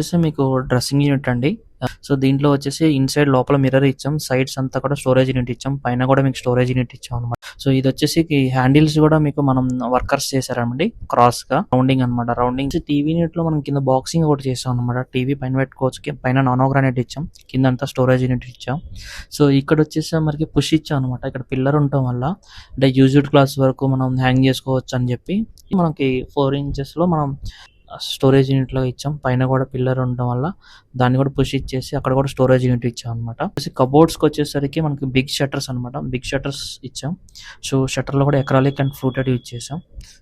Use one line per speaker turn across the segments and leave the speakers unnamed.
వచ్చేసి మీకు dressing unit అండి. సో, దీంట్లో వచ్చేసి ఇన్‌సైడ్ లోపల మిర్రర్ ఇచ్చాం. సైడ్స్ అంతా కూడా స్టోరేజ్ యూనిట్ ఇచ్చాం. పైన కూడా మీకు స్టోరేజ్ యూనిట్ ఇచ్చామనమాట. సో, ఇదొచ్చేసి హ్యాండిల్స్ కూడా మీకు మనం వర్కర్స్ చేశారండి క్రాస్‌గా రౌండింగ్ అనమాట. రౌండింగ్ టీవీ యూనిట్‌లో మనం కింద బాక్సింగ్ ఒకటి చేసాం అనమాట. టీవీ పైన పెట్టుకోవచ్చు. పైన నానో గ్రానైట్ ఇచ్చాం. కిందంతా స్టోరేజ్ యూనిట్ ఇచ్చాం. సో, ఇక్కడొచ్చేసి మనకి పుష్ ఇచ్చాం అనమాట. ఇక్కడ పిల్లర్ ఉండటం వల్ల అంటే యూజ్డ్ క్లాత్స్ వరకు మనం హ్యాంగ్ చేసుకోవచ్చు అని చెప్పి మనకి 4 ఇంచెస్‌లో మనం స్టోరేజ్ యూనిట్‌లో ఇచ్చాం. పైన కూడా పిల్లర్ ఉండడం వల్ల దాన్ని కూడా పుష్ ఇచ్చేసి అక్కడ కూడా స్టోరేజ్ యూనిట్ ఇచ్చాం అనమాట. కబోర్డ్స్‌కి వచ్చేసరికి మనకి బిగ్ షట్టర్స్ అనమాట. బిగ్ షట్టర్స్ ఇచ్చాం. సో, షట్టర్‌లో కూడా అక్రాలిక్ అండ్ ఫ్లూటెడ్ యూజ్ చేసాం.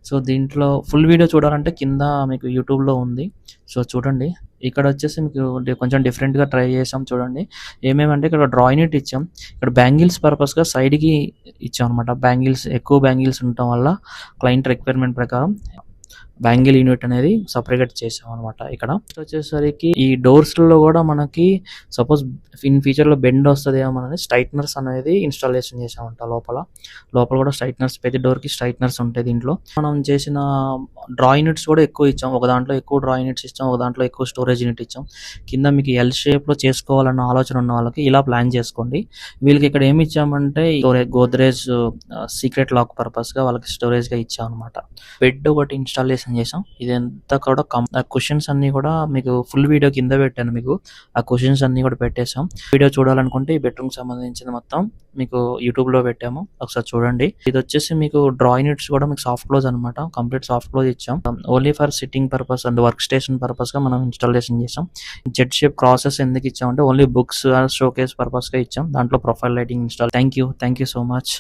సో, దీంట్లో ఫుల్ వీడియో చూడాలంటే కింద మీకు యూట్యూబ్‌లో ఉంది. సో, చూడండి. ఇక్కడ వచ్చేసి మీకు కొంచెం డిఫరెంట్‌గా ట్రై చేసాం చూడండి. ఏమేమంటే ఇక్కడ డ్రా యూనిట్ ఇచ్చాం. ఇక్కడ బ్యాంగిల్స్ పర్పస్‌గా సైడ్‌కి ఇచ్చాం అనమాట. ఎక్కువ బ్యాంగిల్స్ ఉండటం వల్ల క్లయింట్ రిక్వైర్మెంట్ ప్రకారం బ్యాంగిల్ యూనిట్ అనేది సపరేట్ చేసాం అనమాట. ఇక్కడ వచ్చేసరికి ఈ డోర్స్‌లో కూడా మనకి సపోజ్ ఇన్ ఫ్యూచర్‌లో బెండ్ వస్తదేమో అని స్ట్రైట్నర్స్ అనేది ఇన్‌స్టాలేషన్ చేసామంట లోపల. లోపల కూడా స్ట్రైట్నర్స్ ప్రతి డోర్‌కి స్ట్రైట్నర్స్ ఉంటాయి దీంట్లో. మనం చేసిన డ్రా యూనిట్స్ కూడా ఎక్కువ ఇచ్చాం. ఒక దాంట్లో ఎక్కువ డ్రా యూనిట్స్ ఇచ్చాం. ఒక దాంట్లో ఎక్కువ స్టోరేజ్ యూనిట్ ఇచ్చాం. కింద మీకు ఎల్ షేప్‌లో చేసుకోవాలన్న ఆలోచన ఉన్న వాళ్ళకి ఇలా ప్లాన్ చేసుకోండి. వీళ్ళకి ఇక్కడ ఏమి ఇచ్చామంటే గోద్రేజ్ సీక్రెట్ లాక్ పర్పస్‌గా వాళ్ళకి స్టోరేజ్‌గా ఇచ్చాం అనమాట. బెడ్ ఒకటి ఇన్‌స్టాలేషన్ చేసాం. ఇదంతా కూడా కుషన్స్ అన్నీ కూడా మీకు ఫుల్ వీడియో కింద పెట్టాను మీకు. ఆ కుషన్స్ అన్నీ కూడా పెట్టేసాం. వీడియో చూడాలనుకుంటే ఈ బెడ్రూమ్ సంబంధించిన మొత్తం మీకు యూట్యూబ్‌లో పెట్టాము. ఒకసారి చూడండి. ఇది వచ్చేసి మీకు డ్రా యూనిట్స్ కూడా మీకు సాఫ్ట్ క్లోజ్ అనమాట. కంప్లీట్ సాఫ్ట్ క్లోజ్ ఇచ్చాం. Only for sitting purpose and work station పర్పస్‌గా మనం ఇన్‌స్టాలేషన్ చేసాం. జెడ్ షేప్ క్రాసెస్ ఎందుకు ఇచ్చామంటే ఓన్లీ బుక్స్ షోకేస్ పర్పస్‌గా ఇచ్చాం. దాంట్లో profile lighting install. Thank you so much.